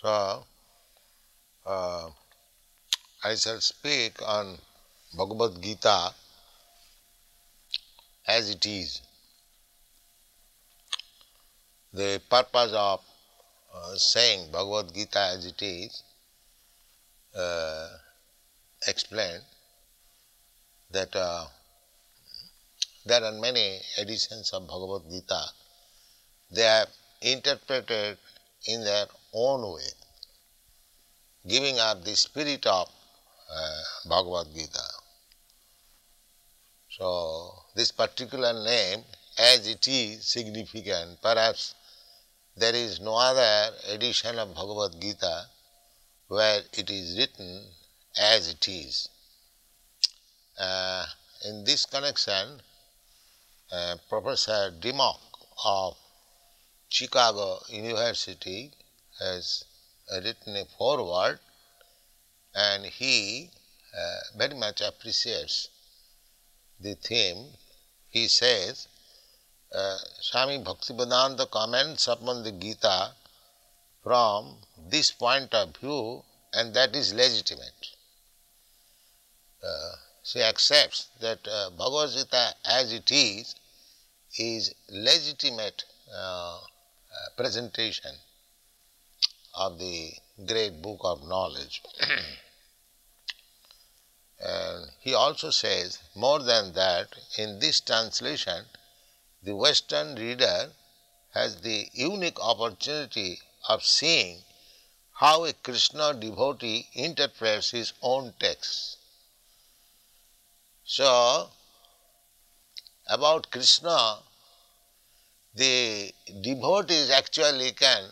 So, I shall speak on Bhagavad Gita as it is. The purpose of saying Bhagavad Gita as it is explained that there are many editions of Bhagavad Gita. They are interpreted in their own way, giving up the spirit of Bhagavad Gita. So, this particular name, as it is, significant. Perhaps there is no other edition of Bhagavad Gita where it is written as it is. In this connection, Professor Dimmock of Chicago University has written a foreword, and he very much appreciates the theme. He says, Swami Bhaktivedanta comments upon the Gita from this point of view, and that is legitimate. She accepts that Bhagavad Gita as it is legitimate presentation of the great book of knowledge. And he also says, more than that, in this translation, the Western reader has the unique opportunity of seeing how a Krishna devotee interprets his own text. So, about Krishna, the devotees actually can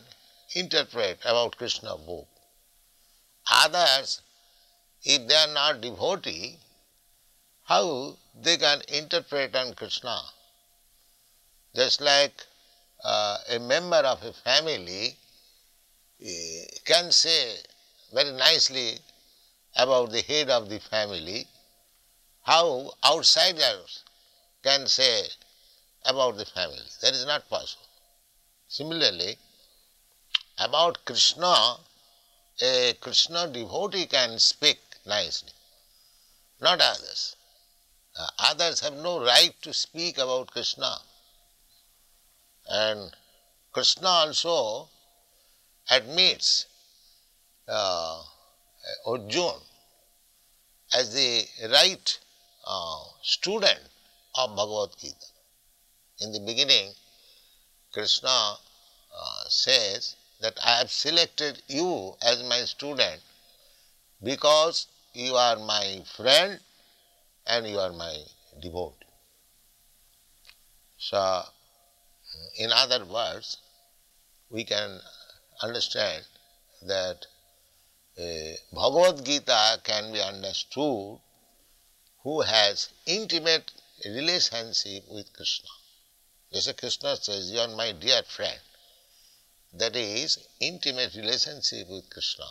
interpret about Krishna book. Others, if they are not devotee, how they can interpret on Krishna? Just like a member of a family can say very nicely about the head of the family, how outsiders can say about the family. That is not possible. Similarly, about Krishna, a Krishna devotee can speak nicely, not others. Others have no right to speak about Krishna. And Krishna also admits Arjuna as the right student of Bhagavad Gita. In the beginning, Krishna says that I have selected you as my student because you are my friend and you are my devotee. So, in other words, we can understand that Bhagavad Gita can be understood who has intimate relationship with Krishna. Just as Krishna says, you are my dear friend. That is intimate relationship with Krishna.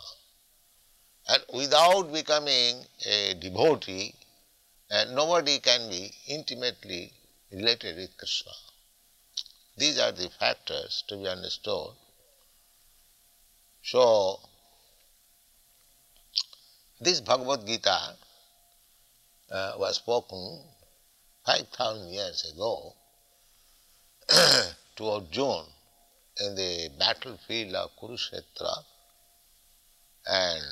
And without becoming a devotee, nobody can be intimately related with Krishna. These are the factors to be understood. So, this Bhagavad Gita was spoken 5,000 years ago to Arjuna in the battlefield of Kurukshetra, and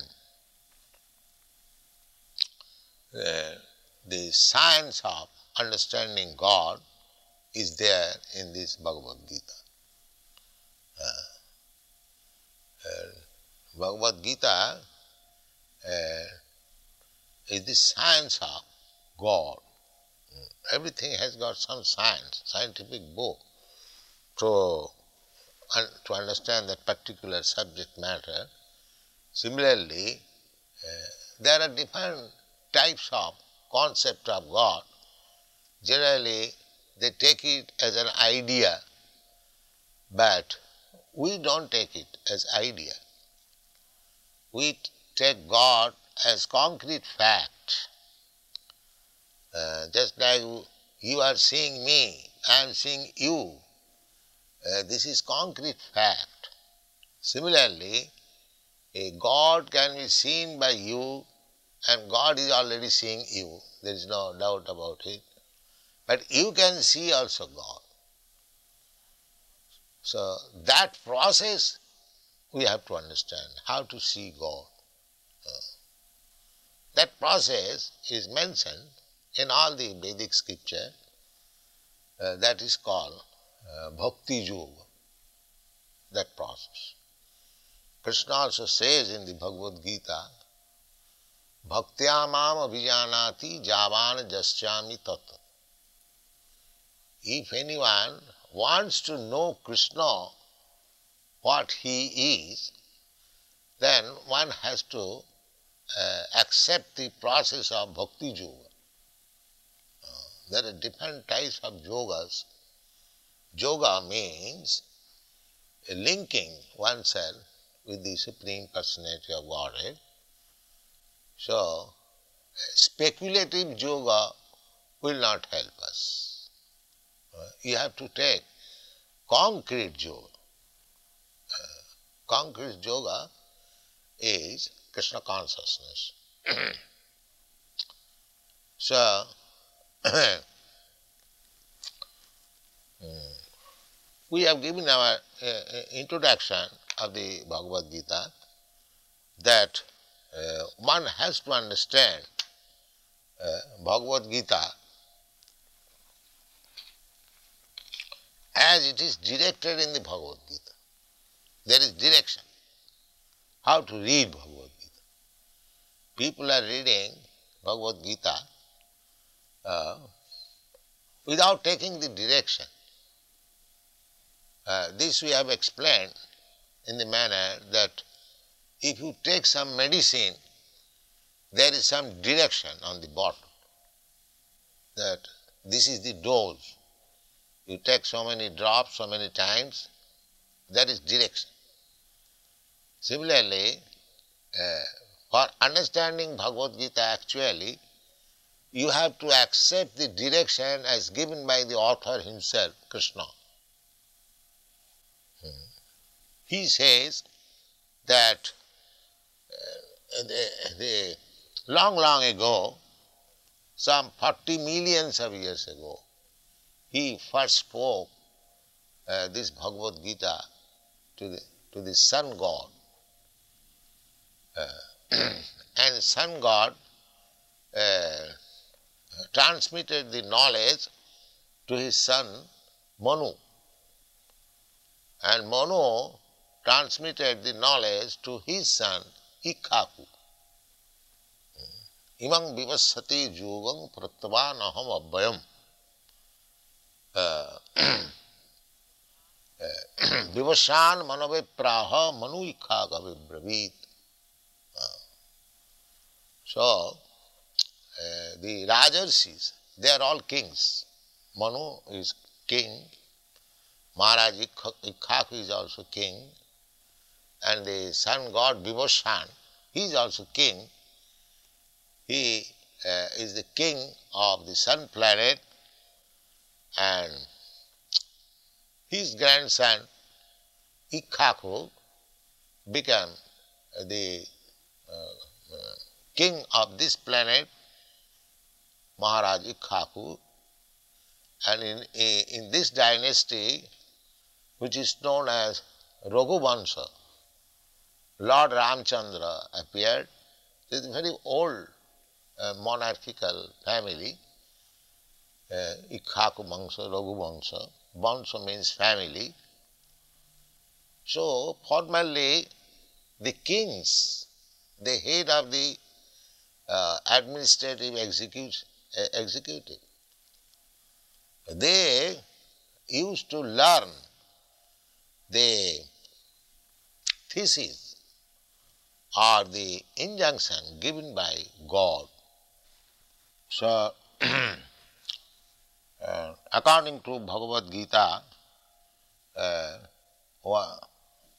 the science of understanding God is there in this Bhagavad Gita. Bhagavad Gita is the science of God. Everything has got some science, scientific book to understand that particular subject matter. Similarly, there are different types of concept of God. Generally, they take it as an idea, but we don't take it as idea. We take God as concrete fact. Just like you are seeing me, I am seeing you. This is concrete fact. Similarly, A God can be seen by you, and God is already seeing you. There is no doubt about it. But you can see also God. So that process we have to understand, how to see God. That process is mentioned in all the Vedic scripture. That is called Bhakti Yoga, that process. Krishna also says in the Bhagavad Gita, Bhaktya mam abhijanati javan jasyami tat. If anyone wants to know Krishna, what he is, then one has to accept the process of Bhakti Yoga. There are different types of yogas. Yoga means linking oneself with the Supreme Personality of Godhead. So, speculative yoga will not help us. You have to take concrete yoga. Concrete yoga is Krishna consciousness. So, we have given our introduction of the Bhagavad Gita that one has to understand Bhagavad Gita as it is directed in the Bhagavad Gita. There is direction. How to read Bhagavad Gita. People are reading Bhagavad Gita without taking the direction. This we have explained in the manner that if you take some medicine, there is some direction on the bottle, that this is the dose. You take so many drops, so many times, that is direction. Similarly, for understanding Bhagavad Gita actually, you have to accept the direction as given by the author himself, Krishna. He says that long ago, some 40 millions of years ago, he first spoke this Bhagavad Gita to the sun god. And sun god transmitted the knowledge to his son Manu. And Manu transmitted the knowledge to his son Ikhaku. Imam vivassati yugam prattavan aham abhayam. Vivashan manave praha manu Ikhaka vibravit. So, the Rajarshis, they are all kings. Manu is king, Maharaj Ikhaku is also king, and the sun god Vivashan, he is also king. He is the king of the sun planet, and his grandson Ikhaku became the king of this planet, Maharaj Ikhaku, and in this dynasty, which is known as Raghuvansha, Lord Ramchandra appeared. It is a very old monarchical family, Ikhaku Vansha, Raghuvansha. Vansha means family. So, formerly, the kings, the head of the administrative executive, they used to learn the thesis or the injunction given by God. So, according to Bhagavad Gita,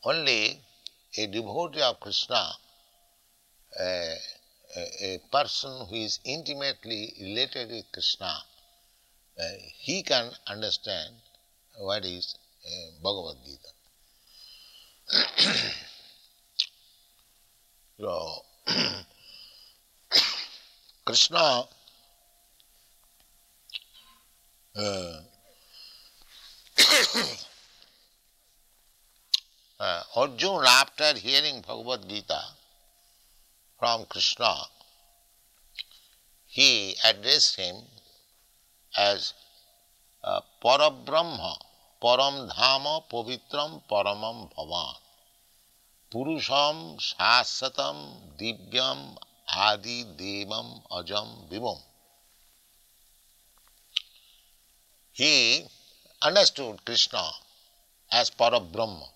only a devotee of Krishna, a person who is intimately related with Krishna, he can understand what is Bhagavad Gita. So, Krishna Arjuna, after hearing Bhagavad Gita from Krishna, he addressed him as Parabrahma, Param Dhama, Pavitram, Paramam Bhavan, Purusham, Shasatam, Divyam, Adi, Devam, Ajam, Vivam. He understood Krishna as Parabrahma.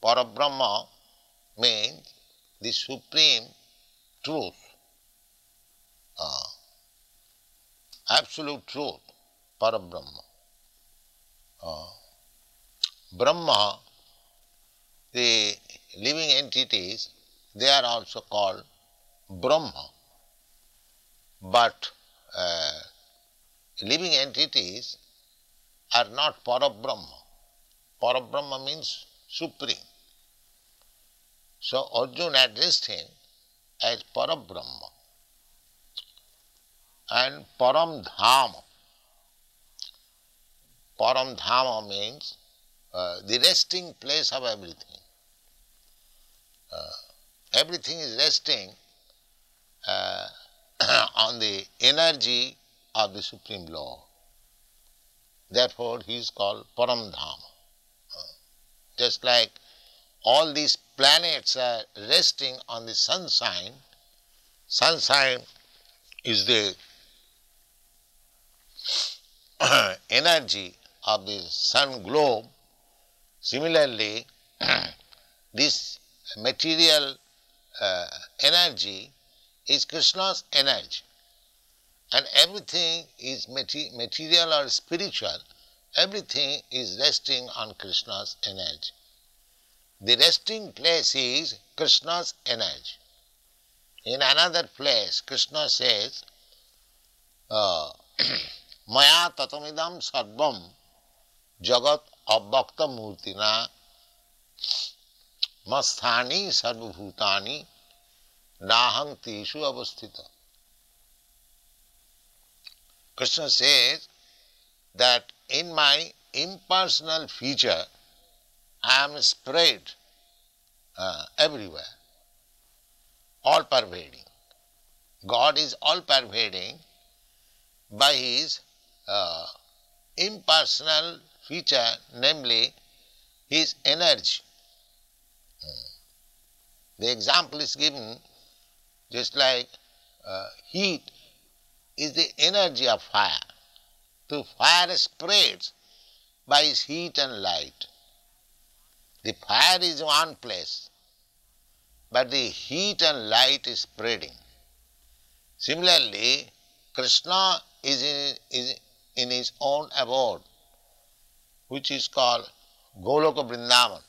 Parabrahma means the supreme truth, absolute truth, Parabrahma. Brahma, the living entities, they are also called Brahma. But living entities are not Parabrahma. Parabrahma means supreme. So Arjuna addressed him as Parabrahma and Param Dhama. Param Dhama means the resting place of everything. Everything is resting on the energy of the Supreme Lord. Therefore, he is called Param Dhama. Just like all these planets are resting on the sunshine, sunshine is the energy of the sun globe. Similarly, this material energy is Krishna's energy, and everything is material or spiritual, everything is resting on Krishna's energy. The resting place is Krishna's energy. In another place, Krishna says, Maya tatamidam sarvam jagat abhakta murtina masthani sarvabhutani nahang teshu avasthita. Krishna says that in my impersonal feature I am spread everywhere, all pervading. God is all pervading by his impersonal feature, namely his energy. The example is given just like heat is the energy of fire. So fire spreads by its heat and light. The fire is one place, but the heat and light is spreading. Similarly, Krishna is in his own abode, which is called Goloka Vrindavan.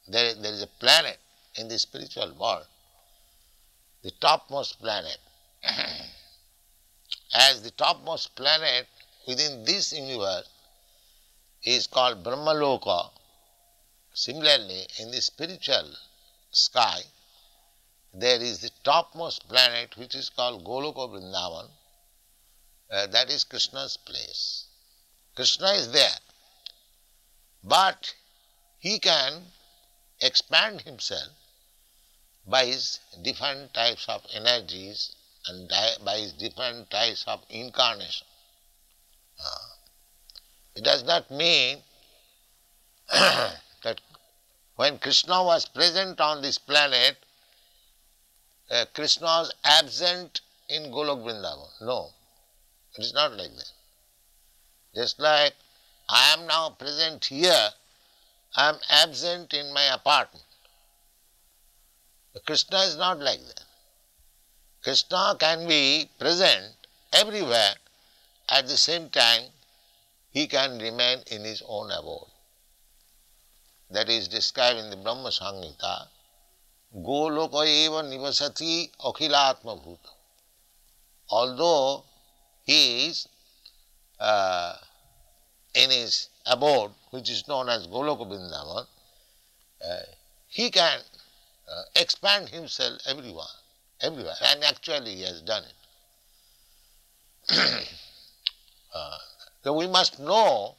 There is a planet in the spiritual world, the topmost planet. As the topmost planet within this universe is called Brahmaloka, similarly in the spiritual sky there is the topmost planet which is called Goloka Vrindavan. That is Krishna's place. Krishna is there, but he can expand himself by his different types of energies and by his different types of incarnation. It does not mean that when Krishna was present on this planet, Krishna was absent in Golok Vrindavan. No, it is not like that. Just like I am now present here, I am absent in my apartment. Krishna is not like that. Krishna can be present everywhere, at the same time he can remain in his own abode. That is described in the Brahma Samhita. Goloka eva nivasati akhilatma bhuta. Although he is in his abode, which is known as Goloka Vrindavan, he can expand himself everywhere, and actually he has done it. So we must know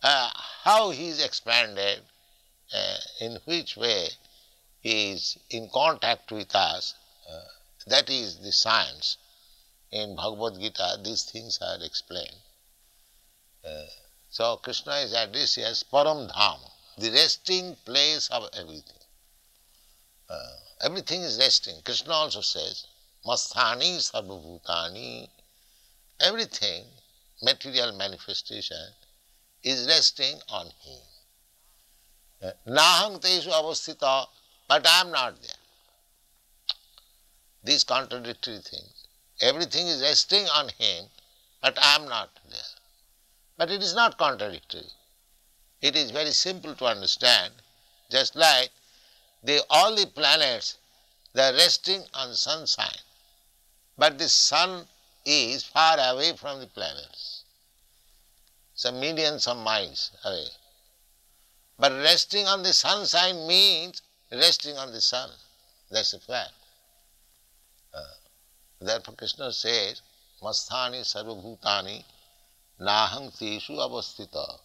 how he is expanded, in which way he is in contact with us. That is the science. In Bhagavad Gita, these things are explained. So Krishna is addressed as Param Dham, the resting place of everything. Everything is resting. Krishna also says, Masthani Sarvabhutani. Everything, material manifestation, is resting on him. Nahang Teshu Avasthita, but I am not there. These contradictory things. Everything is resting on him, but I am not there. But it is not contradictory. It is very simple to understand, just like all the planets, they are resting on sunshine, but the sun is far away from the planets, some millions of miles away. But resting on the sunshine means resting on the sun. That's a fact. Therefore Krishna says, Masthani sarvabhutani nahang teshu avasthita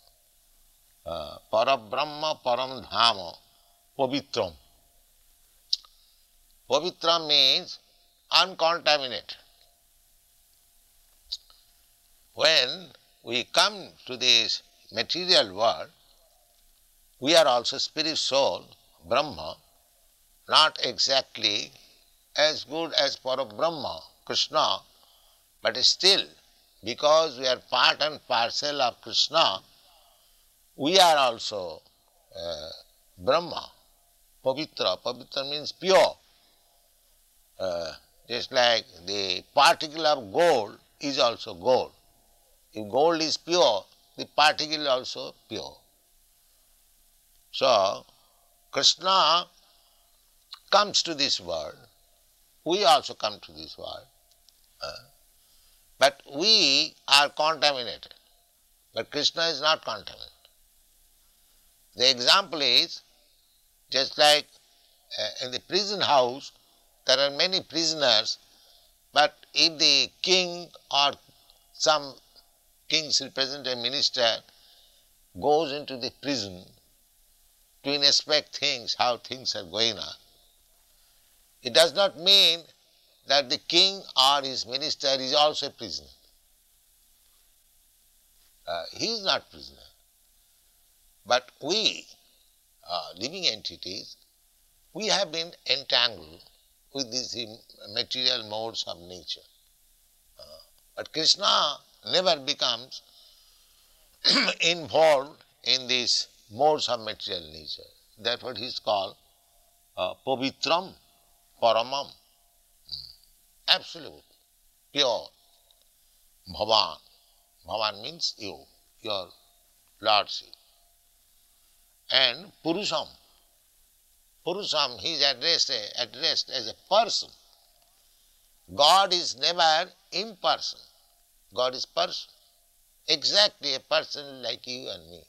parabrahma param dhama pavitram. Pavitra means uncontaminated. When we come to this material world, we are also spirit soul, Brahma, not exactly as good as Parabrahma, Krishna, but still, because we are part and parcel of Krishna, we are also Brahma, Pavitra. Pavitra means pure. Just like the particle of gold is also gold. If gold is pure, the particle is also pure. So, Krishna comes to this world, we also come to this world, but we are contaminated, but Krishna is not contaminated. The example is, just like in the prison house, there are many prisoners, but if the king or some king's representative minister goes into the prison to inspect things, how things are going on, it does not mean that the king or his minister is also a prisoner. He is not prisoner. But we, living entities, we have been entangled with these material modes of nature. But Krishna never becomes involved in these modes of material nature. Therefore he is called Pavitram Paramam, absolute, pure, Bhavan. Bhavan means you, your lordship. And Purusham. Purusham, he is addressed as a person. God is never impersonal. God is person. Exactly a person like you and me.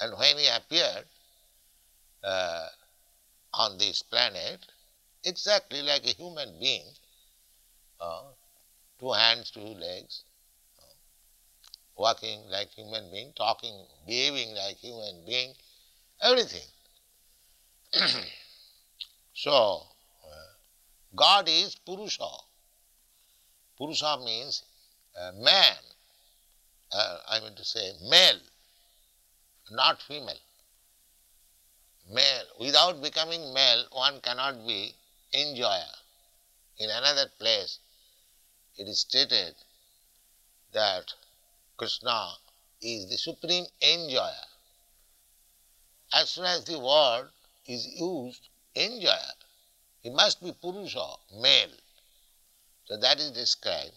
And when he appeared on this planet, exactly like a human being, 2 hands, 2 legs, walking like human being, talking, behaving like human being, everything. So, God is Purusha. Purusha means man, I mean to say male, not female. Male. Without becoming male, one cannot be enjoyer. In another place, it is stated that Krishna is the supreme enjoyer. As soon as the word is used, enjoyer, he must be Purusha, male. So that is described.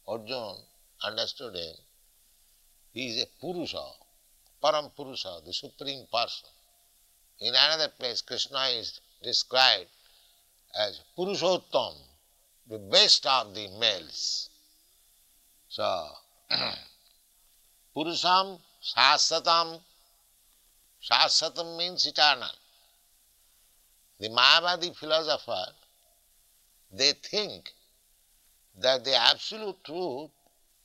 Arjuna understood him. He is a Purusha, Param Purusha, the supreme person. In another place, Krishna is described as Purushottam, the best of the males. So, Purusham Shasatam. Shasatam means eternal. The Mayavadi philosopher, they think that the absolute truth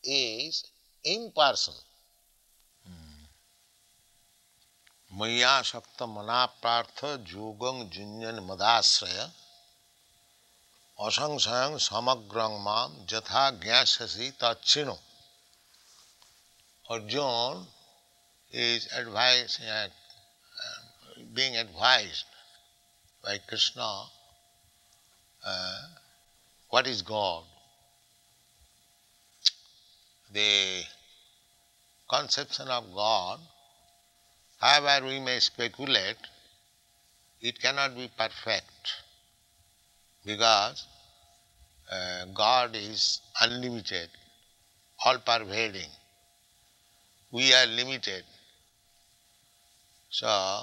is impersonal. Maya Shakta Manaprartha Jogam Junyan Madasraya Asangsayang Samagrang Mam Jatha Gyasasi Tachino. Arjuna is being advised by Krishna what is God. The conception of God, however we may speculate, it cannot be perfect because God is unlimited, all-pervading. We are limited. So,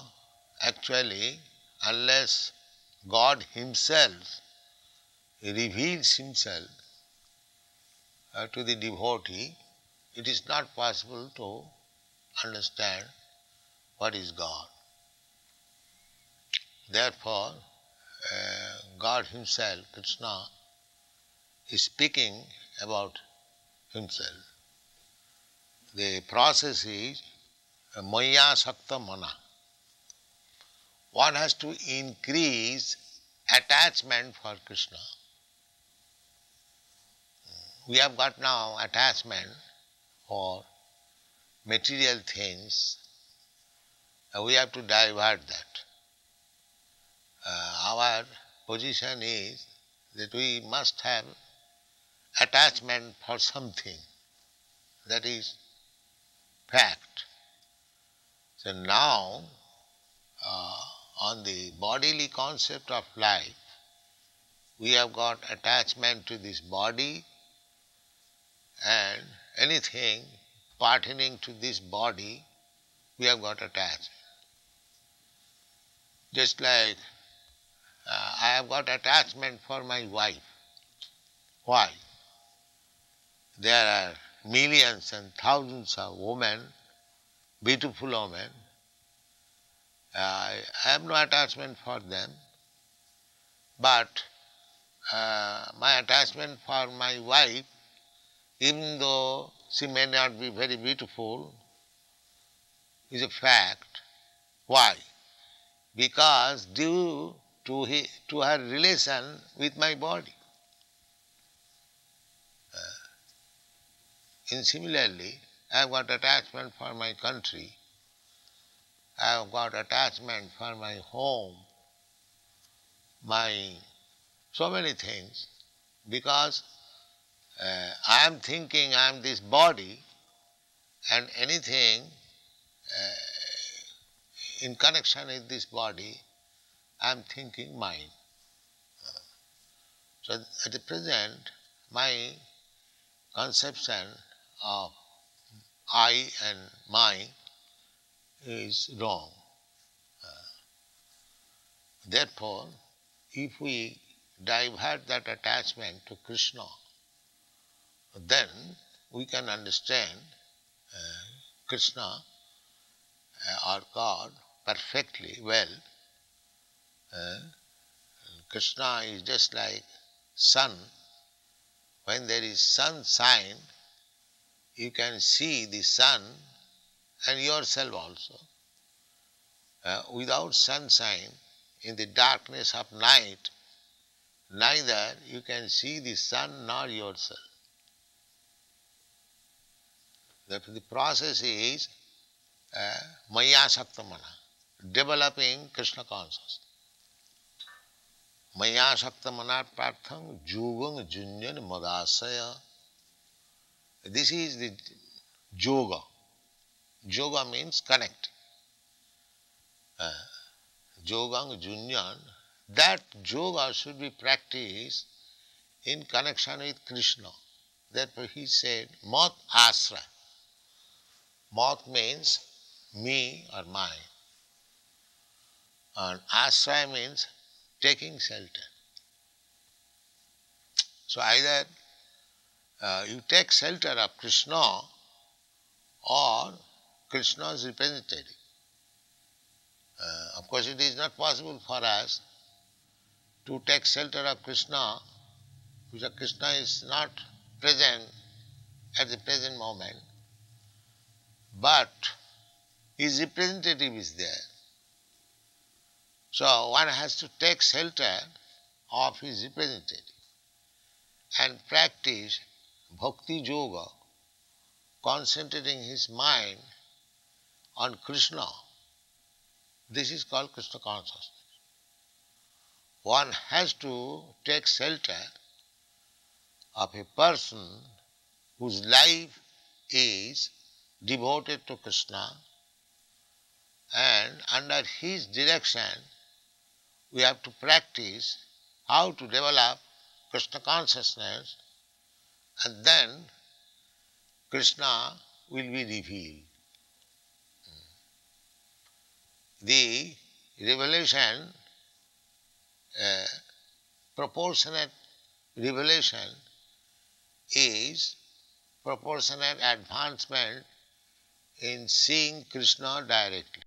actually, unless God Himself reveals Himself to the devotee, it is not possible to understand what is God. Therefore, God Himself, Krishna, is speaking about Himself. The process is Maya Sakta Mana. One has to increase attachment for Krishna. We have got now attachment for material things. We have to divert that. Our position is that we must have attachment for something. That is fact. So now, on the bodily concept of life, we have got attachment to this body, and anything pertaining to this body, we have got attached. Just like I have got attachment for my wife. Why? There are millions and thousands of women, beautiful women. I have no attachment for them, but my attachment for my wife, even though she may not be very beautiful, is a fact. Why? Because due to her relation with my body. And similarly, I have got attachment for my country, I have got attachment for my home, my so many things, because I am thinking I am this body, and anything in connection with this body, I am thinking mine. So at the present, my conception of I and mine is wrong. Therefore, if we divert that attachment to Krishna, then we can understand Krishna or God perfectly well. Krishna is just like sun. When there is sunshine, you can see the sun and yourself also. Without sunshine, in the darkness of night, neither you can see the sun nor yourself. Therefore, the process is Maya Saktamana, developing Krishna consciousness. Maya Saktamana Prartham Jugam Junyan Madasaya. This is the yoga. Yoga means connect. Yogang Junyan. That yoga should be practiced in connection with Krishna. Therefore he said, Mat Asra. Mat means me or mine. And Asra means taking shelter. So either you take shelter of Krishna or Krishna's representative. Of course, it is not possible for us to take shelter of Krishna, because Krishna is not present at the present moment, but his representative is there. So one has to take shelter of his representative and practice bhakti yoga, concentrating his mind on Krishna. This is called Krishna consciousness. One has to take shelter of a person whose life is devoted to Krishna, and under his direction we have to practice how to develop Krishna consciousness, and then Krishna will be revealed. The revelation, proportionate revelation, is proportionate advancement in seeing Krishna directly.